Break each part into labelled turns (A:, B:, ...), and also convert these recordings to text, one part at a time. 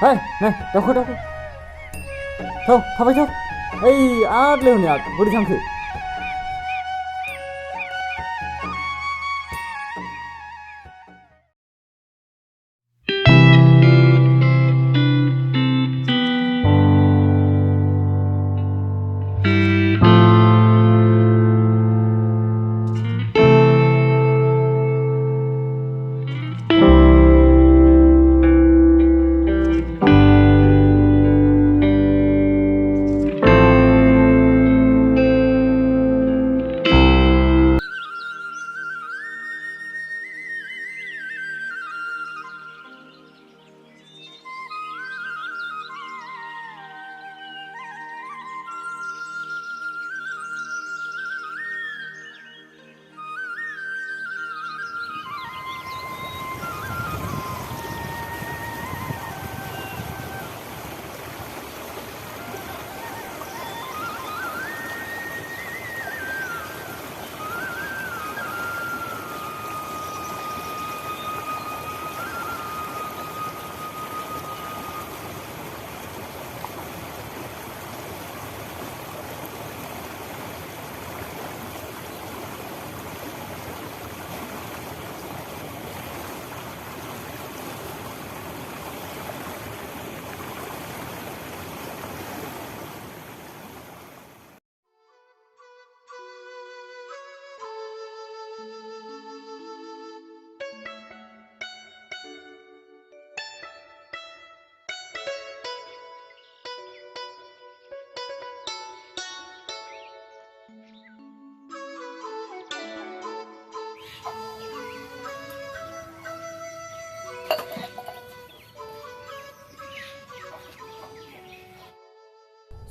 A: Hey, này, đâu có. Thôi, phải thôi. Ê, liều nhỉ, vô đi thăm thử.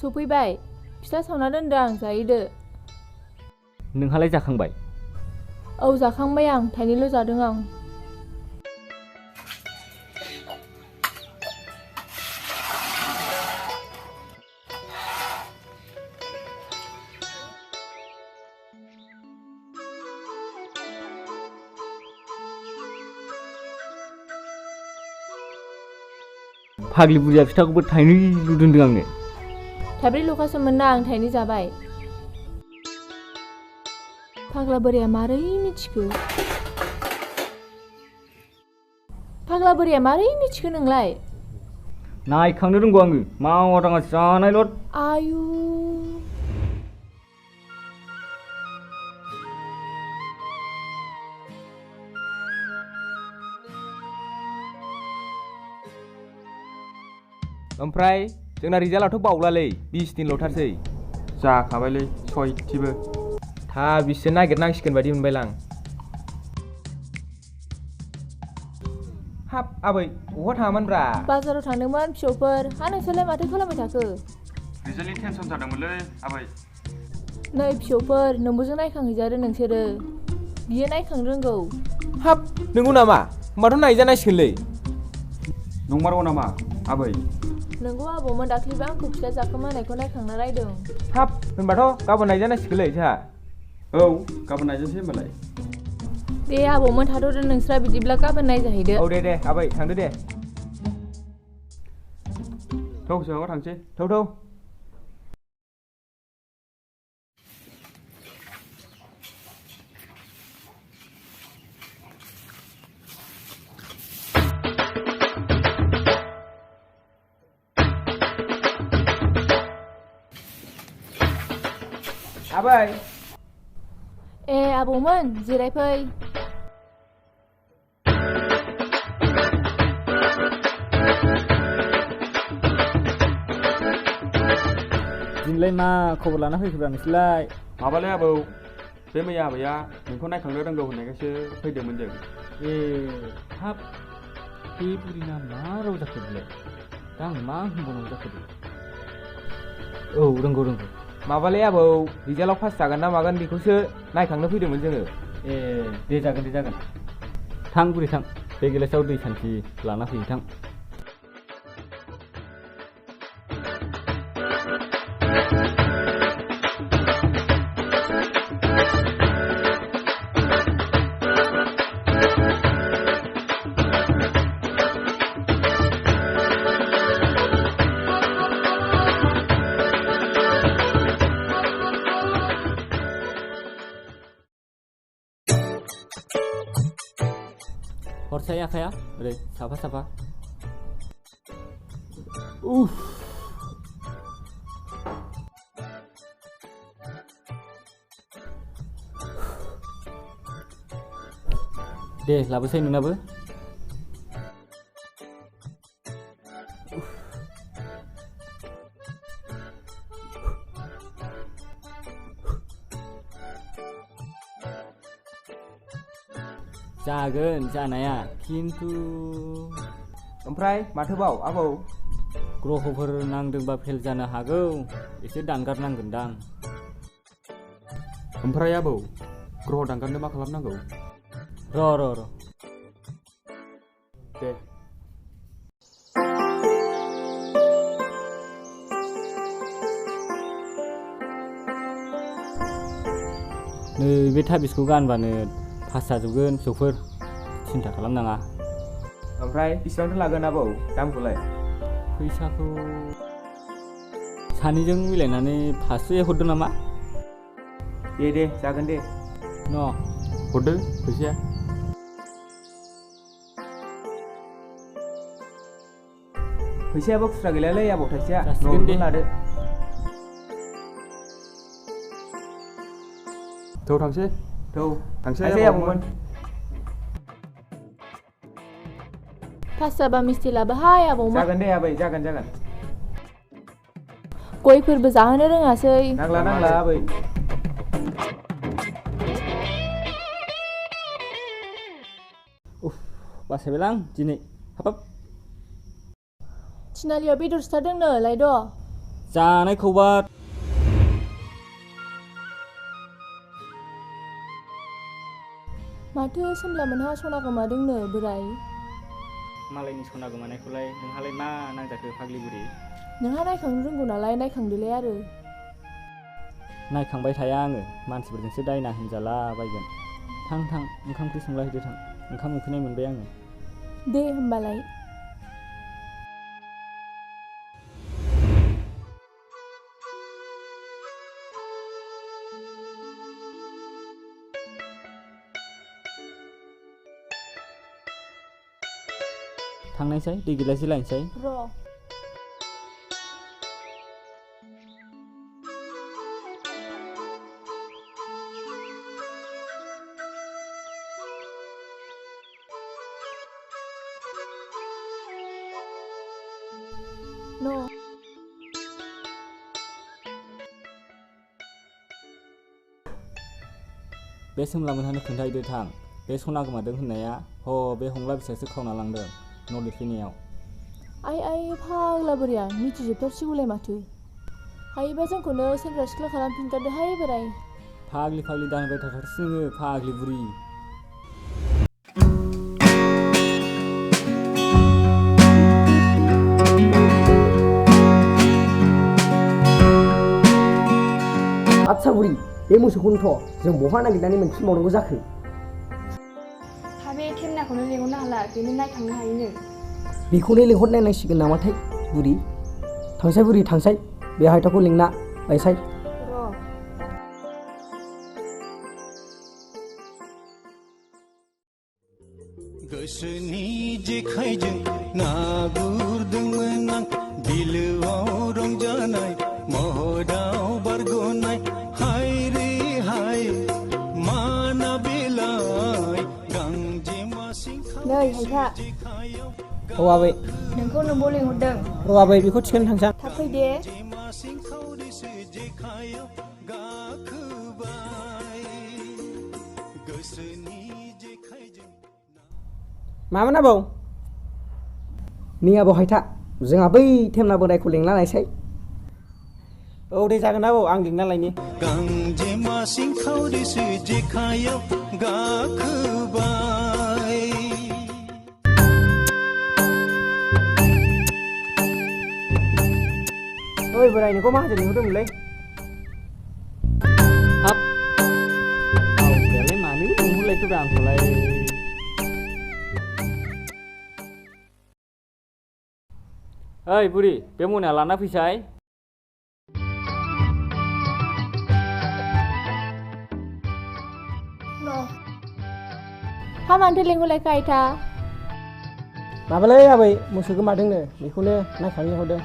B: सफैबाय फिथा सावना दोनदों आं जाहैदो।
A: नोंहालाय जाखांबाय?
B: औ जाखांबाय आं, थाइनैल' जादों आं।
A: फाग्लि बुरिया फिथाखौबो थाइनैल' दोनदों आंनो।
B: थाइब्रै ल'खासोमोन ना, आं थाइनै जाबाय। फाग्ला बोराया मारै मिथिखो? फाग्ला बोराया मारै मिथिखो नोंलाय?
A: नायखांनो रोंगौ आङो, मावा दाङा जानायल'।
B: आयु
C: ओमफ्राय जोंना रिजाल्टआथ' बावलालै 20 दिनल'थारसै।
D: जाखाबायलै सयथिबो।
C: बिसो नागिरनांसिगोन बायदि मोनबायलां। हाब आबै बहा थाङामोनब्रा?
B: बाजाराव थांदोंमोन फिसौफोर। हा नोंसोरलाय माथो खालामबाय थाखो?
D: रिजाल्टनि टेनसन जादोंमोनलै आबै।
B: नै फिसौफोर, नोंबोजों नायखांहैजादो नोंसोरो। बियो नायखांनो रोंगौ।
C: हाब नंगौ नामा? होमबाथ' नायजानांसिगोनलै।
D: नंमारगौ नामा आबै?
B: नोंगौ आबौमोन, दाख्लैबो आंखौ फिथा जाखोमानायखौ नायखांना रायदों।
C: हाब होनबाथ' गाबोन नायजानांसिगोनलै जोंहा।
D: औ गाबोन नायजानोसै होनबालाय।
B: दे आबौमोन थाथ'दो नोंस्रा, बिदिब्ला गाबोन नायजाहैदो।
C: औ दे आबै थांदो दे।
D: थौ जोंहाबो थांसै।
C: थौ। आबै
B: ए आबौमोन जिरायफै।
A: दिनैलाय मा खबर लाना फैखोब्रा नोंसोरलाय?
D: माबालै आबौ, बे मैया आबैया नोंखौ नायखांनो रोंगौ होननायखायसो फैदोंमोन जों।
A: ए हाब, बे बुरिना मा राव जाखो बेलाय? दा आं मा होनबावनांगौ जाखो? औ रोंगौ।
C: माबालै आबौ, रिजाल्टआव पास जागोन ना मागोन बेखौसो नायखांनो फैदोंमोन जोङो।
A: ए दे जागोन। थां बुरि थां, बे गिलासाव दै सान्थि लाना फैयो थां। हरसाय आखाया ओरै साफा साफा दे लाबोसै नोंनाबो जागोन जानाया खिन्थु
C: ओमफ्राय माथोबाव आबौ
A: ग्रहफोर नांदोंबा फेल जानो हागौ एसे दानगारनांगोनदां
D: ओमफ्राय आबौ ग्रह दानगारनो मा खालामनांगौ
A: र'
D: दे
A: नै बे थाबिसखौ गानबानो पास जाजोबगोन फिसौफोर सिन्था खालामनाङा
C: ओमफ्राय बेसेबांथो लागोन आबौ दामखौलाय
A: फैसाखौ सानैजों मिलायनानै 500 हरदो नामा
C: दे जागोन दे
A: न'
D: हरदो फैसाया
C: फैसायाबो खुस्रा गैलालै आबौ थाइसेया
A: जासिगोन दे।
C: न'आवनो लादो
D: थौ थांसै
C: थांसै आबौमोन
B: पास जाबा मिस्टि लाबोहाय आबौमा
C: जागोन दे आबै जागोन
B: गयफोरबो जाहोनो रोङासै
C: नांला आबै
A: बासायबायलां दिनै हाबाब
B: थिनालियाव बेदर सिथारदोंनो लायद'
A: जानायखौबा
B: माथो सोमला मोनहा सना गोमादोंनो बोराय
A: मालायनि सना गोमानायखौलाय नोंहालाय मा नांजाखो फाग्लि बुरि
B: नोंहा नायखांनो रोंगौ नालाय नायखांदोलाय आरो
A: नायखांबाय थाया आङो मानसिफोरजोंसो दायना होनजाला बायगोन थां ओंखाम ओंख्रि संला हैदो थां ओंखाम उखैनाय मोनबाय आङो
B: दे होमबालाय
A: थांनायसै दै गिलासि लायनोसै
B: र'
A: बे सोमला मोनहानो खोन्थाहैदो थां बे सना गोमादों होननाया बे हंला बिसोरसो खावना लांदों न' लिरफैनायाव
B: आइ फाग्ला बोरिया मिथिजोबथारसिगौलाय माथो हायोबा जोंखौनो सेंग्रा सिख्ला खालामफिनथारदोहाय बोराय
A: फाग्लि दाहोबाय थाथारसै नोङो फाग्लि बुरि
E: आदसा बुरि बे मोसौखौनोथ' जों बहा नागिरनानै मोनफिनबावनांगौ जाखो
F: बे थेमनाखौनो लेंहरनो हाला बेनो नायखांनो हायोनो
E: बेखौनो लेंहरनायनांसिगोन नामाथाय बुरि थांसाय बुरि थांसाय बे हायथाखौ लिंना लायसाय
G: गोसोनि जेखाइजों ना गुरदोंमोन आं बिलोआव रंजानाय महराव बारग'नाय हाय रे हाय माना बेलाय गांजेमा
F: नै हायथा
E: औ आबै
F: नोंखौ नोंबो लेंहरदों
E: औ आबै बेखौ थिखोनो थांसां
F: थाब फै दे
G: सिंखावरिसो जेखाइयाव गाखोबाय गोसोनि जेखाइजों
E: मामोन आबौ नै आबौ हायथा जोंहा बै थेमना बोरायखौ लिंना लायसाय औ दे जागोन आबौ आं लिंना लायनि
G: गांजेमा सिंखावरिसो जेखाइयाव गाखोबाय
E: ओइ बोराय नोंखौ माहाजोन लिंहरदोंमोनलै
A: हाब आवगायालाय मानो लिंहरलायखोब्रा आंखौलाय ओइ बुरि बे मना लाना फैसाय
B: हा मानोथो लेंहरलायखो आयथा
E: माबालै आबै मोसौ गोमादोंनो बेखौनो नायखांनो लिंहरदों।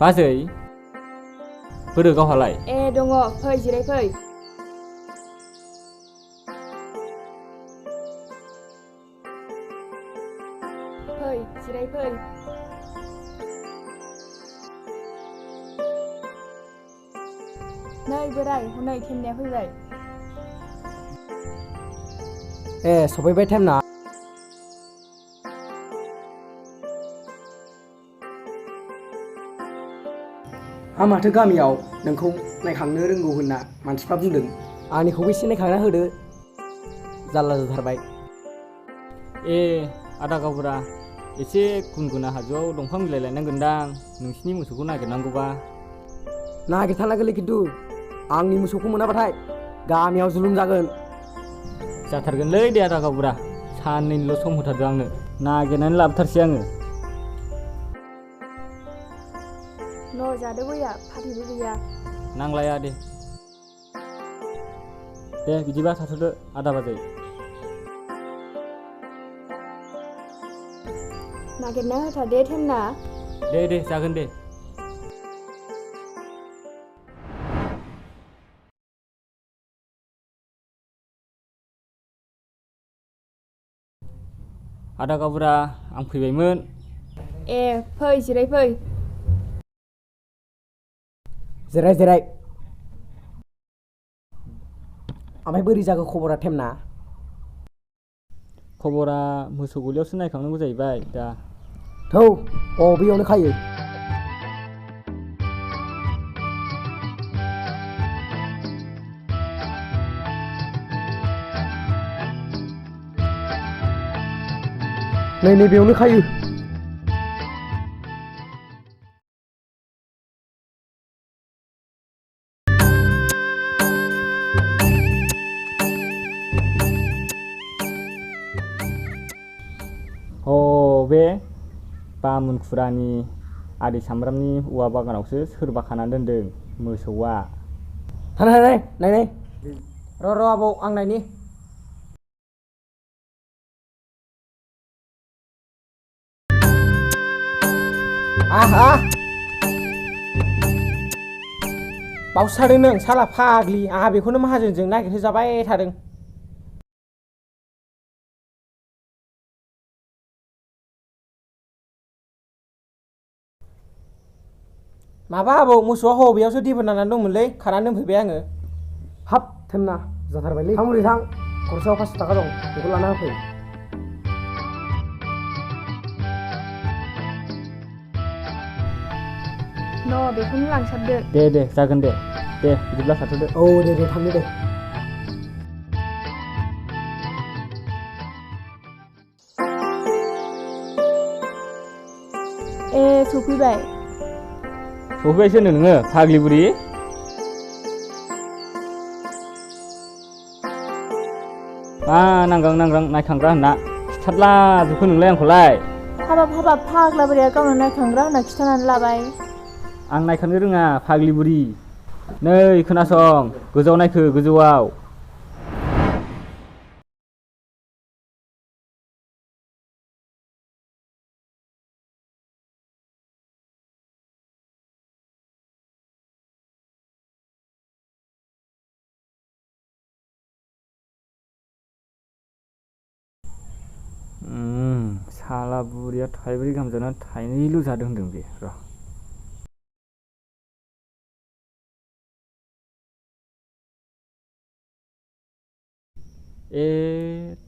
A: बाजै बोरो गावहालाय?
F: ए दङ फै जिराय फै। फै जिराय फै। नै बोराय हनै थेमनाया फैबाय।
E: ए सफैबाय टाइमना। आं माथो गामियाव नोंखौ नायखांनो रोंगौ होनना मानसिफ्रा बुंदों। आंनिखौबो एसे नायखांना होदो। जारला जाथारबाय।
A: ए आदा गावबुरा एसे गुनगुना हाजोआव दंफां बिलाइ लायनांगोनदां नोंसिनि मोसौखौ नागिरनांगौबा।
E: नागिरथारनांगोनलै खिन्थु आंनि मोसौखौ मोनाबाथाय गामियाव जुलुम जागोन।
A: जाथारगोनलै दे आदा गावबुरा साननैनिल' सम होथारदो आंनो नागिरनानै लाबोथारसै आङो।
F: न' जादो गया फाथैबो गैया।
A: नांलाया दे बिदिबा थाथ'दो आदा बाजै।
F: नागिरना होथार दे थेमना।
A: दे जागोन दे। आदा गावबुरा आं फैबायमोन।
F: ए फै जिराय फै।
E: जिराय ओमफ्राय बोरै जाखो खबरा थेमना?
A: खबरा मोसौ गलियावसो नायखांनांगौ जाहैबाय दा।
E: थौ बेयावनो खायो। नै बेयावनो खायो।
A: बे बामुन खुरानि आदै सामब्रामनि औवा बागानावसो सोरबा खानानै दोनदों मोसौआ। नाय
E: र' आबौ आं नायनि। बावसो थादों नों साला फाग्लि। आंहा बेखौनो माहाजोनजों नागिरहोजाबाय थादों। माबा आबौ मोसौआ हबेयावसो दिबो नांनानै दंमोनलै खानानै दोनफैबाय आङो। हाब थेमना जाथारबायलै। थां खरसायाव 500 थाखा दं बेखौ लाना होफै।
F: न' बेखौनो लांसाबदो।
A: दे जागोन दे बिदिब्ला थाथ'दो।
E: दे थांदो दे।
B: ए सफैबाय।
A: सफैबायसो नोङो फाग्लि बुरि। मा नांगां नायखांग्रा होनना खिथारला जोबखो नोंलाय आंखौलाय।
B: हाबाब फाग्ला बोराया गावनो नायखांग्रा होनना खिथानानै लाबाय।
A: आं नायखांनो रोङा फाग्लि बुरि। नै खोनासं गोजौआव नायखो गोजौआव। साला बुरिया थाइब्रै गाहाम जानानै थाइनैल' जादों होनदों बे। र'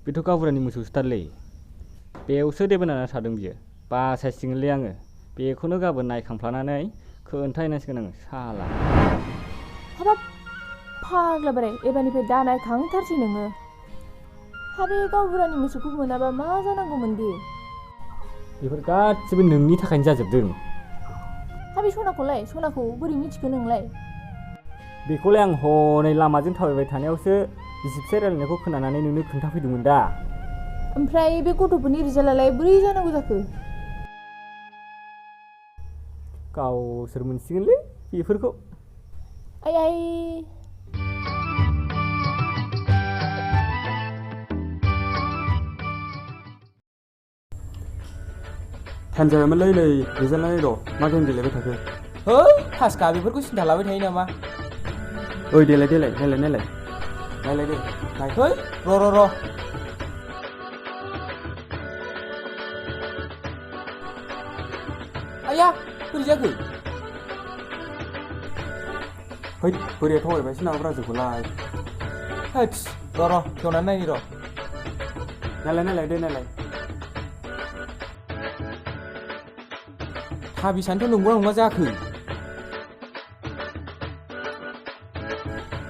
A: बेथ' गावबुरानि मोसौसोथारलै। बेयावसो देबोनानै थादों बियो। बासायसिगोनलै आङो बेखौनो गाबोन नायखांफ्लानानै खोन्थाहैनांसिगोन आङो साला।
B: हाबाब फाग्ला बोराय एबारनिफ्राय दा नायखांथारसै नोङो। हाबे गावबुरानि मोसौखौ मोनाबा मा जानांगौमोन दे।
A: बेफोर गासिबो नोंनि थाखायनो जाजोबदों।
B: हाबे सनाखौ बोरै मिथिखो नोंलाय?
A: बेखौलाय आं हनै लामाजों थाबायबाय थानायावसो बिसिबसे रायलायनायखौ खोनानानै नोंनो खोन्थाफैदोंमोन दा।
B: ओमफ्राय बे गथ'फोरनि रिजाल्टआलाय बोरै जानांगौ जाखो?
A: गावसोर मोनसिगोनलै बेफोरखौ।
B: आइ आइ
D: टाइम जाबायमोनलै नै रिजाल्ट नायनाय र' मा गेम गेलेबाय थाखो।
C: है फासखा बेफोरखौ सिन्था लाबाय थायो नामा?
D: ओइ देलाय नायलाय दे नाय।
C: है र' आया बोरै जाखो?
D: है बोरैया थगायबायसो नामाब्रा जोंखौलाय।
C: होत्स र' खेवनानै नायनि र'।
D: नायलाय दे नायलाय।
C: थाबिसानोथ' नंगौना नङा जाखो?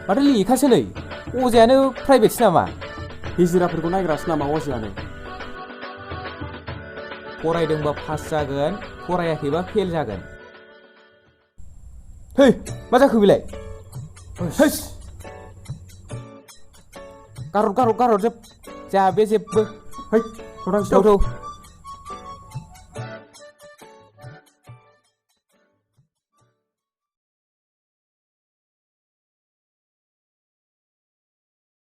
C: माथो लेखासो नै अजायानो प्राइभेटसो नामा?
D: हिजिराफोरखौ नायग्रासो नामा अजायानो?
C: फरायदोंबा पास जागोन, फरायाखैबा फेल जागोन। है मा जाखो बेलाय? हैस गारहर जोब जा बे जेबो।
D: है
C: थौ